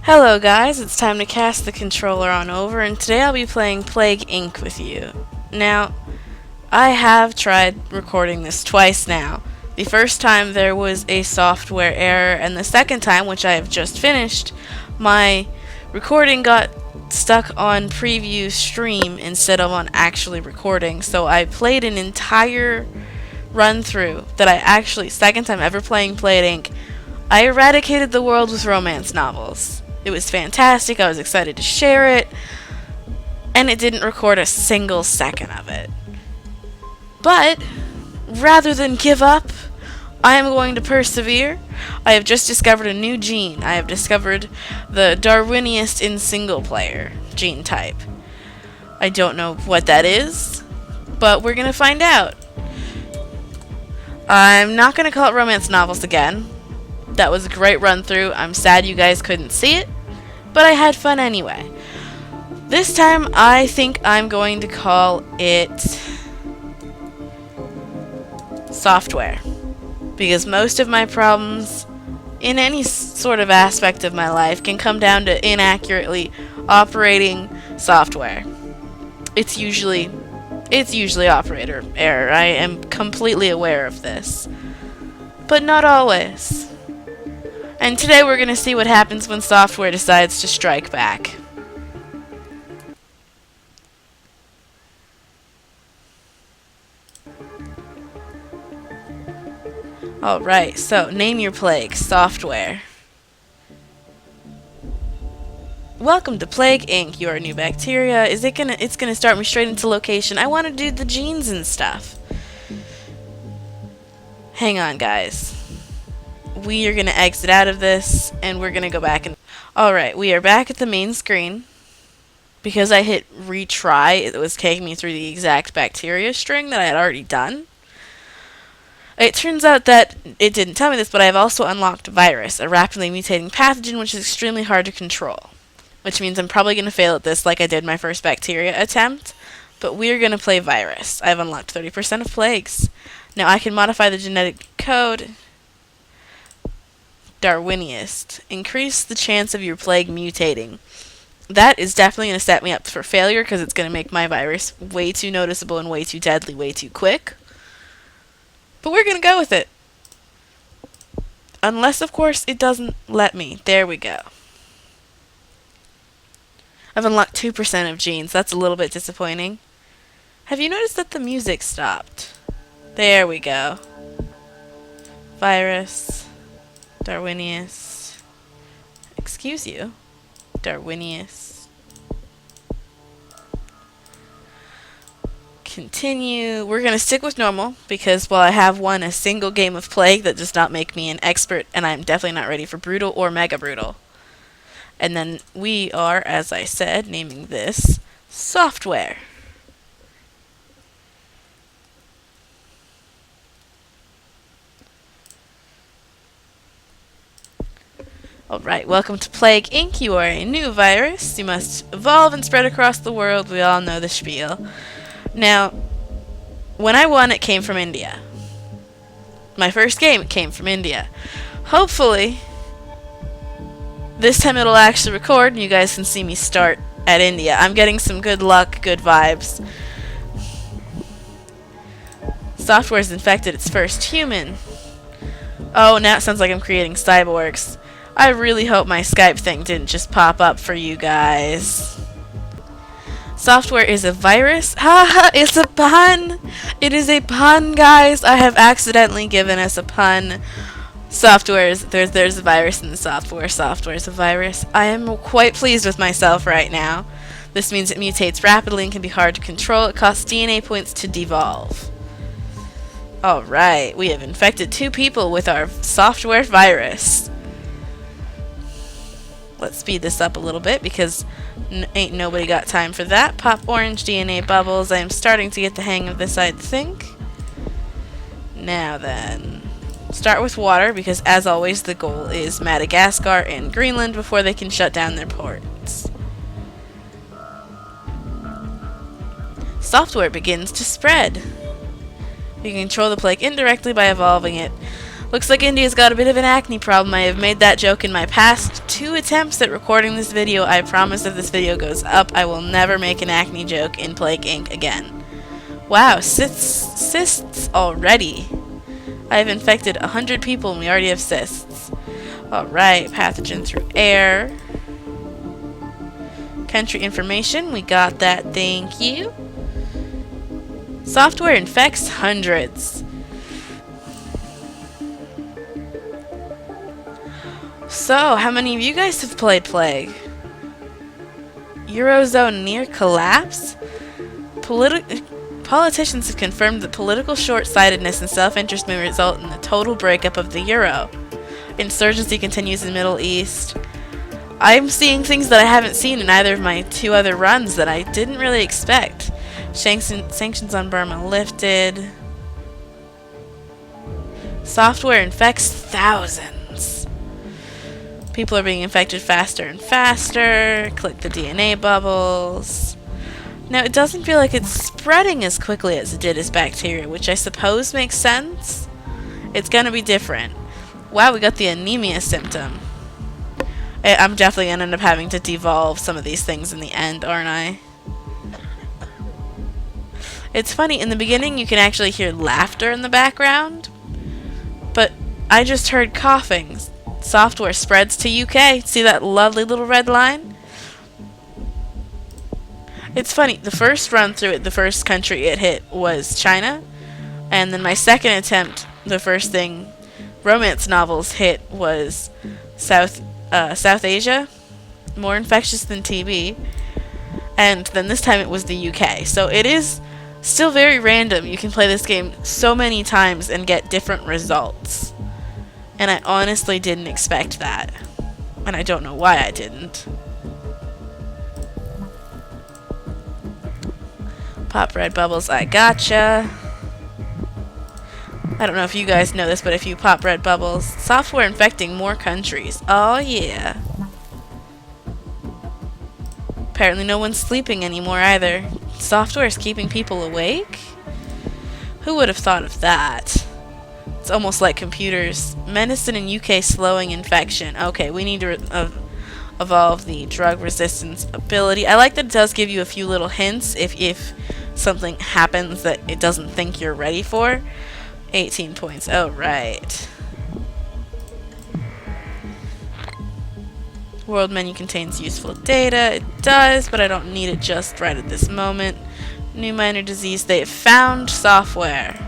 Hello guys, it's time to cast the controller on over, and today I'll be playing Plague Inc. with you. Now, I have tried recording this twice now. The first time there was a software error, and the second time, which I have just finished, my recording got stuck on preview stream instead of on actually recording, so I played an entire run through that I actually, second time ever playing Plague Inc. I eradicated the world with romance novels. It was fantastic, I was excited to share it, and it didn't record a single second of it. But, rather than give up, I am going to persevere. I have just discovered a new gene. I have discovered the Darwiniest in single player gene type. I don't know what that is, but we're going to find out. I'm not going to call it romance novels again. That was a great run through. I'm sad you guys couldn't see it, but I had fun anyway. This time I think I'm going to call it software, because most of my problems in any sort of aspect of my life can come down to inaccurately operating software. It's usually operator error. I am completely aware of this, but not always. And today we're going to see what happens when software decides to strike back. Alright, so name your plague, software. Welcome to Plague Inc. Your new bacteria. It's gonna start me straight into location. I want to do the genes and stuff. Hang on, guys. We are going to exit out of this, and we're going to go back and... Alright, we are back at the main screen. Because I hit retry, it was taking me through the exact bacteria string that I had already done. It turns out that it didn't tell me this, but I have also unlocked virus, a rapidly mutating pathogen which is extremely hard to control. Which means I'm probably going to fail at this like I did my first bacteria attempt. But we're going to play virus. I've unlocked 30% of plagues. Now I can modify the genetic code... Darwiniest. Increase the chance of your plague mutating. That is definitely going to set me up for failure because it's going to make my virus way too noticeable and way too deadly way too quick. But we're going to go with it. Unless, of course, it doesn't let me. There we go. I've unlocked 2% of genes. That's a little bit disappointing. Have you noticed that the music stopped? There we go. Virus. Darwiniest. Excuse you. Darwiniest. Continue. We're going to stick with normal, because while I have won a single game of Plague, that does not make me an expert, and I'm definitely not ready for Brutal or Mega Brutal. And then we are, as I said, naming this Software. Alright, welcome to Plague Inc. You are a new virus. You must evolve and spread across the world. We all know the spiel. Now, when I won, it came from India. My first game, it came from India. Hopefully, this time it'll actually record and you guys can see me start at India. I'm getting some good luck, good vibes. Software's infected its first human. Oh, now it sounds like I'm creating cyborgs. I really hope my Skype thing didn't just pop up for you guys. Software is a virus? Haha, it's a pun! It is a pun, guys! I have accidentally given us a pun. There's a virus in the software. Software is a virus. I am quite pleased with myself right now. This means it mutates rapidly and can be hard to control. It costs DNA points to devolve. Alright, we have infected 2 people with our software virus. Let's speed this up a little bit because ain't nobody got time for that. Pop orange DNA bubbles. I am starting to get the hang of this, I think. Now then. Start with water because, as always, the goal is Madagascar and Greenland before they can shut down their ports. Software begins to spread. You can control the plague indirectly by evolving it. Looks like India's got a bit of an acne problem. I have made that joke in my past 2 attempts at recording this video. I promise if this video goes up, I will never make an acne joke in Plague Inc. again. Wow, cysts already. I have infected 100 people and we already have cysts. Alright, pathogen through air. Country information, we got that, thank you. Software infects hundreds. So, how many of you guys have played Plague? Eurozone near collapse? Politicians have confirmed that political short-sightedness and self-interest may result in the total breakup of the euro. Insurgency continues in the Middle East. I'm seeing things that I haven't seen in either of my 2 other runs that I didn't really expect. Sanctions on Burma lifted. Software infects thousands. People are being infected faster and faster. Click the DNA bubbles. Now, it doesn't feel like it's spreading as quickly as it did as bacteria, which I suppose makes sense. It's gonna be different. Wow, we got the anemia symptom. I'm definitely gonna end up having to devolve some of these things in the end, aren't I? It's funny, in the beginning you can actually hear laughter in the background, but I just heard coughing. Software spreads to UK. See that lovely little red line? It's funny, the first run through it, the first country it hit was China, and then my second attempt, the first thing romance novels hit was South Asia, more infectious than TB, and then this time it was the UK. So it is still very random. You can play this game so many times and get different results. And I honestly didn't expect that. And I don't know why I didn't. Pop red bubbles, I gotcha. I don't know if you guys know this, but if you pop red bubbles, software infecting more countries. Oh yeah. Apparently no one's sleeping anymore either. Software is keeping people awake? Who would have thought of that? It's almost like computers. Medicine in UK slowing infection. Okay, we need to evolve the drug resistance ability. I like that it does give you a few little hints if something happens that it doesn't think you're ready for. 18 points. Oh, right. World menu contains useful data. It does, but I don't need it just right at this moment. New minor disease. They have found software.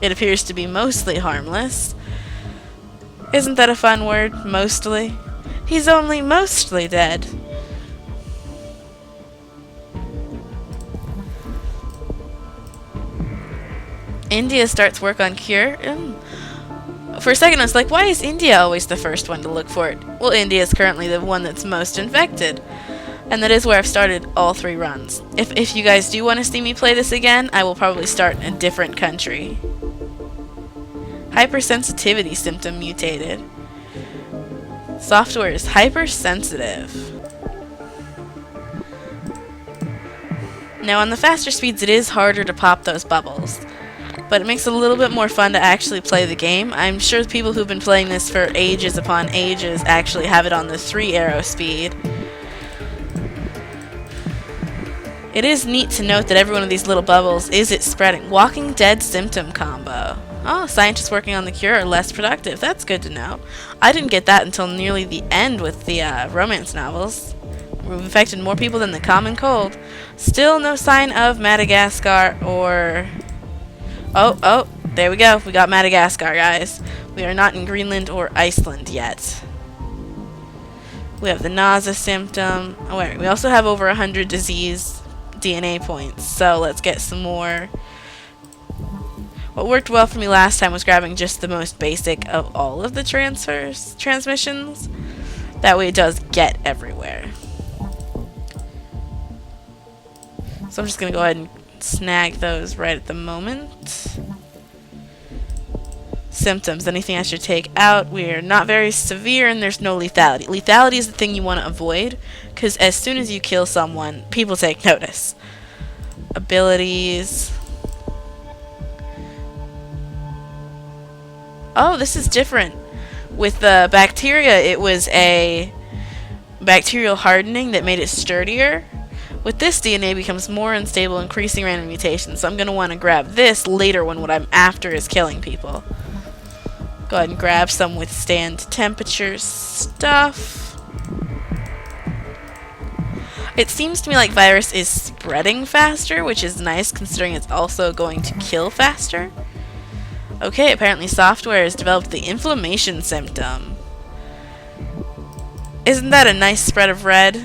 It appears to be mostly harmless. Isn't that a fun word? Mostly. He's only mostly dead. India starts work on cure. For a second I was like, why is India always the first one to look for it? Well, India is currently the one that's most infected. And that is where I've started all 3 runs. If you guys do want to see me play this again, I will probably start in a different country. Hypersensitivity symptom mutated. Software is hypersensitive. Now on the faster speeds it is harder to pop those bubbles, but it makes it a little bit more fun to actually play the game. I'm sure the people who've been playing this for ages upon ages actually have it on the 3 arrow speed. It is neat to note that every one of these little bubbles is it spreading. Walking Dead symptom combo. Oh, scientists working on the cure are less productive. That's good to know. I didn't get that until nearly the end with the romance novels. We've infected more people than the common cold. Still no sign of Madagascar or... Oh, there we go. We got Madagascar, guys. We are not in Greenland or Iceland yet. We have the nausea symptom. Oh, wait, we also have over 100 disease DNA points. So let's get some more. What worked well for me last time was grabbing just the most basic of all of the transmissions. That way it does get everywhere. So I'm just going to go ahead and snag those right at the moment. Symptoms. Anything I should take out? We're not very severe and there's no lethality. Lethality is the thing you want to avoid, because as soon as you kill someone, people take notice. Abilities. Oh, this is different. With the bacteria, it was a bacterial hardening that made it sturdier. With this, DNA becomes more unstable, increasing random mutations. So I'm going to want to grab this later when what I'm after is killing people. Go ahead and grab some withstand temperature stuff. It seems to me like virus is spreading faster, which is nice considering it's also going to kill faster. Okay, apparently software has developed the inflammation symptom. Isn't that a nice spread of red?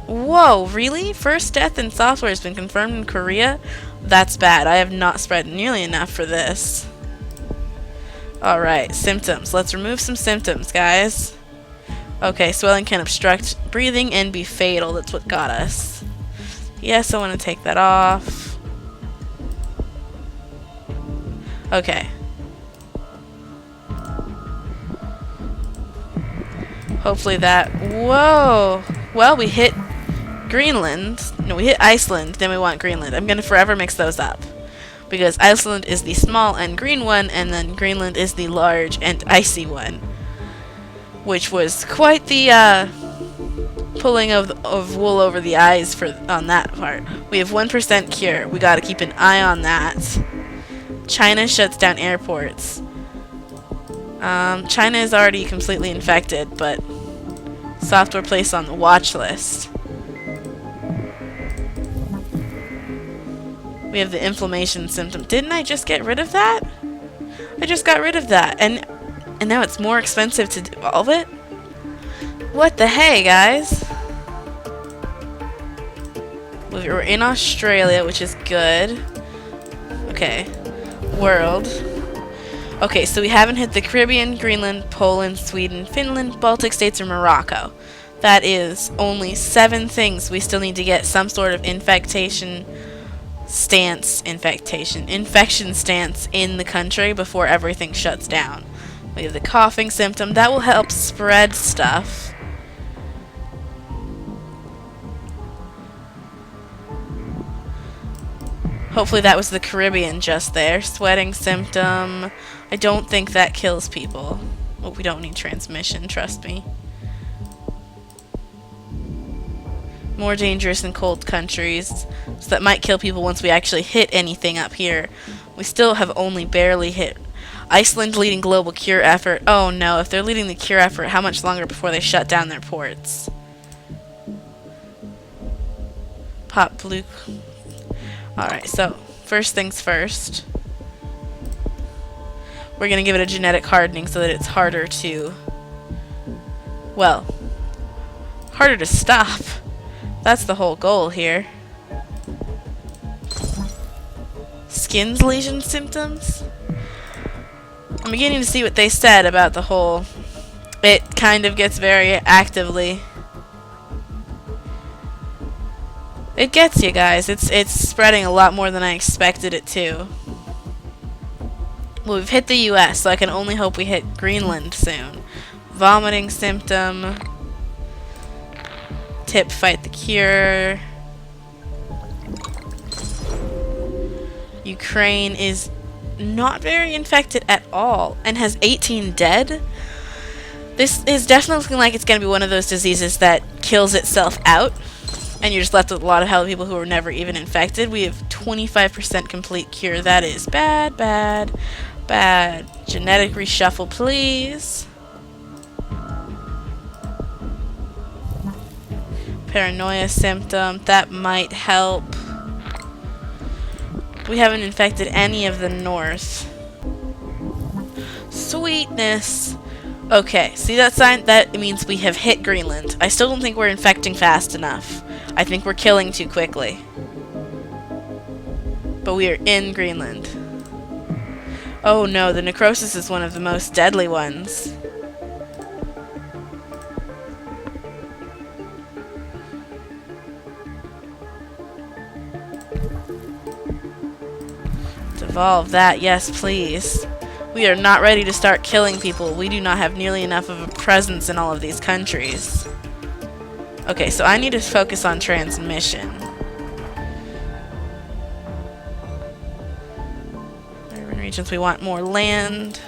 Whoa, really? First death in software has been confirmed in Korea? That's bad. I have not spread nearly enough for this. Alright, symptoms. Let's remove some symptoms, guys. Okay, swelling can obstruct breathing and be fatal. That's what got us. Yes, I want to take that off. Okay. Hopefully that... Whoa! Well, we hit Greenland. No, we hit Iceland, then we want Greenland. I'm going to forever mix those up. Because Iceland is the small and green one, and then Greenland is the large and icy one. Which was quite the pulling of wool over the eyes on that part. We have 1% cure. We gotta keep an eye on that. China shuts down airports. China is already completely infected, but software placed on the watch list. We have the inflammation symptom. Didn't I just get rid of that? I just got rid of that. And now it's more expensive to devolve it? What the hey, guys? We're in Australia, which is good. Okay. World. Okay, so we haven't hit the Caribbean, Greenland, Poland, Sweden, Finland, Baltic states, or Morocco. That is only 7 things we still need to get some sort of infection stance in the country before everything shuts down. We have the coughing symptom. That will help spread stuff. Hopefully that was the Caribbean just there. Sweating symptom. I don't think that kills people. Oh, we don't need transmission, trust me. More dangerous in cold countries. So that might kill people once we actually hit anything up here. We still have only barely hit. Iceland leading global cure effort. Oh no, if they're leading the cure effort, how much longer before they shut down their ports? Pop blue. Alright, so first things first. We're going to give it a genetic hardening so that it's harder to... Well, harder to stop. That's the whole goal here. Skin's lesion symptoms? I'm beginning to see what they said about the whole... It kind of gets very actively... It gets you guys. It's spreading a lot more than I expected it to. Well, we've hit the US, so I can only hope we hit Greenland soon. Vomiting symptom. Tip, fight the cure. Ukraine is not very infected at all and has 18 dead. This is definitely looking like it's going to be one of those diseases that kills itself out. And you're just left with a lot of healthy people who were never even infected. We have 25% complete cure. That is bad, bad, bad. Genetic reshuffle, please. Paranoia symptom. That might help. We haven't infected any of the north. Sweetness. Okay, see that sign? That means we have hit Greenland. I still don't think we're infecting fast enough. I think we're killing too quickly. But we are in Greenland. Oh no, the necrosis is one of the most deadly ones. Devolve that, yes please. We are not ready to start killing people. We do not have nearly enough of a presence in all of these countries. Okay, so I need to focus on transmission. Urban regions, we want more land.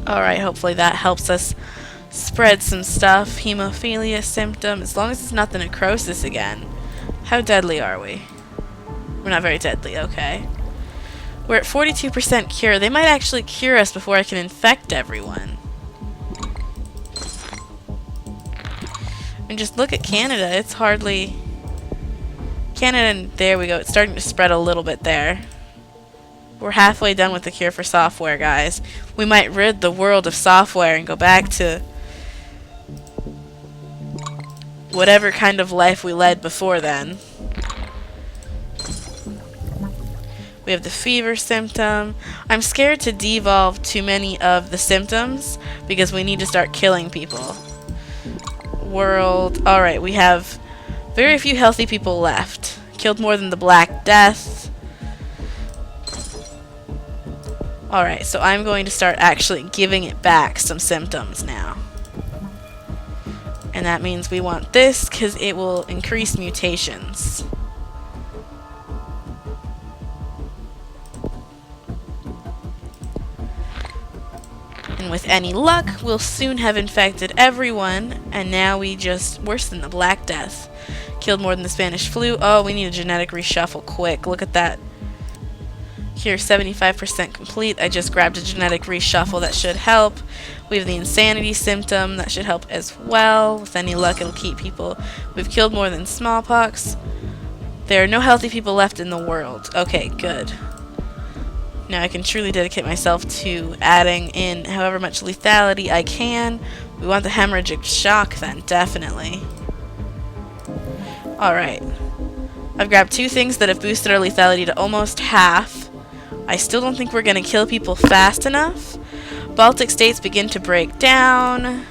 Alright, hopefully that helps us spread some stuff. Hemophilia symptom, as long as it's not the necrosis again. How deadly are we? We're not very deadly, okay. We're at 42% cure. They might actually cure us before I can infect everyone. And just look at Canada. It's hardly... Canada, and there we go. It's starting to spread a little bit there. We're halfway done with the cure for software, guys. We might rid the world of software and go back to whatever kind of life we led before then. We have the fever symptom. I'm scared to devolve too many of the symptoms because we need to start killing people. World. Alright, we have very few healthy people left. Killed more than the Black Death. Alright, so I'm going to start actually giving it back some symptoms now. And that means we want this because it will increase mutations. And with any luck, we'll soon have infected everyone, and now we just... worse than the Black Death. Killed more than the Spanish flu. Oh, we need a genetic reshuffle quick. Look at that. Here, 75% complete. I just grabbed a genetic reshuffle. That should help. We have the insanity symptom. That should help as well. With any luck, it'll keep people. We've killed more than smallpox. There are no healthy people left in the world. Okay, good. Now I can truly dedicate myself to adding in however much lethality I can. We want the hemorrhagic shock then, definitely. Alright. I've grabbed two things that have boosted our lethality to almost half. I still don't think we're going to kill people fast enough. Baltic states begin to break down.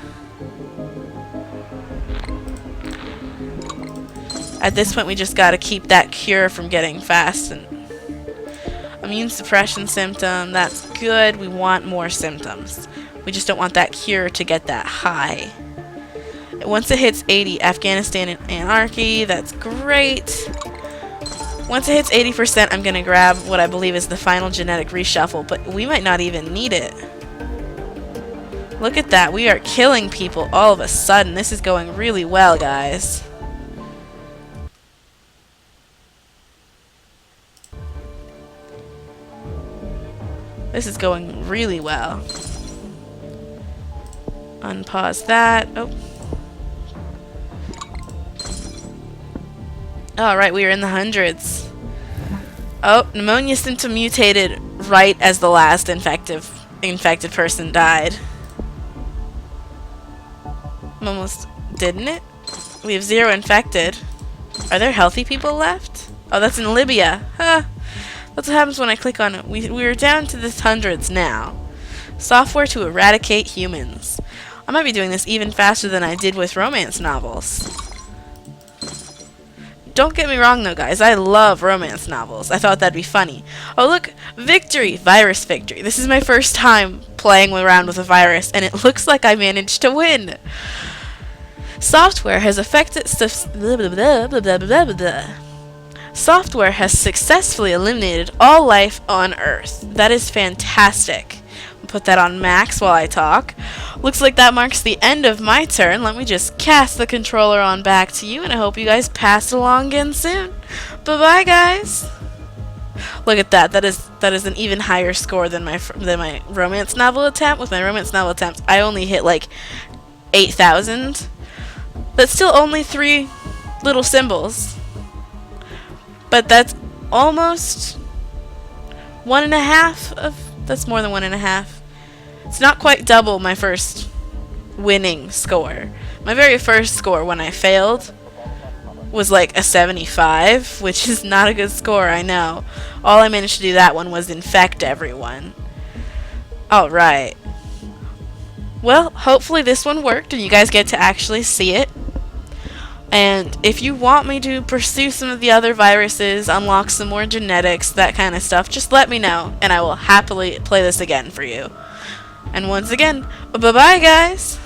At this point, we just got to keep that cure from getting fast. And immune suppression symptom, that's good. We want more symptoms. We just don't want that cure to get that high. Once it hits 80, Afghanistan and anarchy, that's great. Once it hits 80%, I'm going to grab what I believe is the final genetic reshuffle, but we might not even need it. Look at that. We are killing people all of a sudden. This is going really well, guys. This is going really well. Unpause that. Oh. Alright, we are in the hundreds. Oh, pneumonia symptom mutated right as the last infected person died. Almost, didn't it? We have 0 infected. Are there healthy people left? Oh, that's in Libya. Huh. That's what happens when I click on it. We're down to the hundreds now. Software to eradicate humans. I might be doing this even faster than I did with romance novels. Don't get me wrong though, guys. I love romance novels. I thought that'd be funny. Oh look, victory! Virus victory. This is my first time playing around with a virus, and it looks like I managed to win. Software has affected Software has successfully eliminated all life on Earth. That is fantastic. I'll put that on max while I talk. Looks like that marks the end of my turn. Let me just cast the controller on back to you, and I hope you guys pass it along again soon. Bye-bye, guys. Look at that. That is an even higher score than my romance novel attempt. With my romance novel attempt, I only hit like 8,000. That's still only 3 little symbols. But that's almost 1.5 of... That's more than 1.5. It's not quite double my first winning score. My very first score when I failed was like a 75, which is not a good score, I know. All I managed to do that one was infect everyone. Alright. Well, hopefully this one worked and you guys get to actually see it. And if you want me to pursue some of the other viruses, unlock some more genetics, that kind of stuff, just let me know, and I will happily play this again for you. And once again, bye-bye, guys!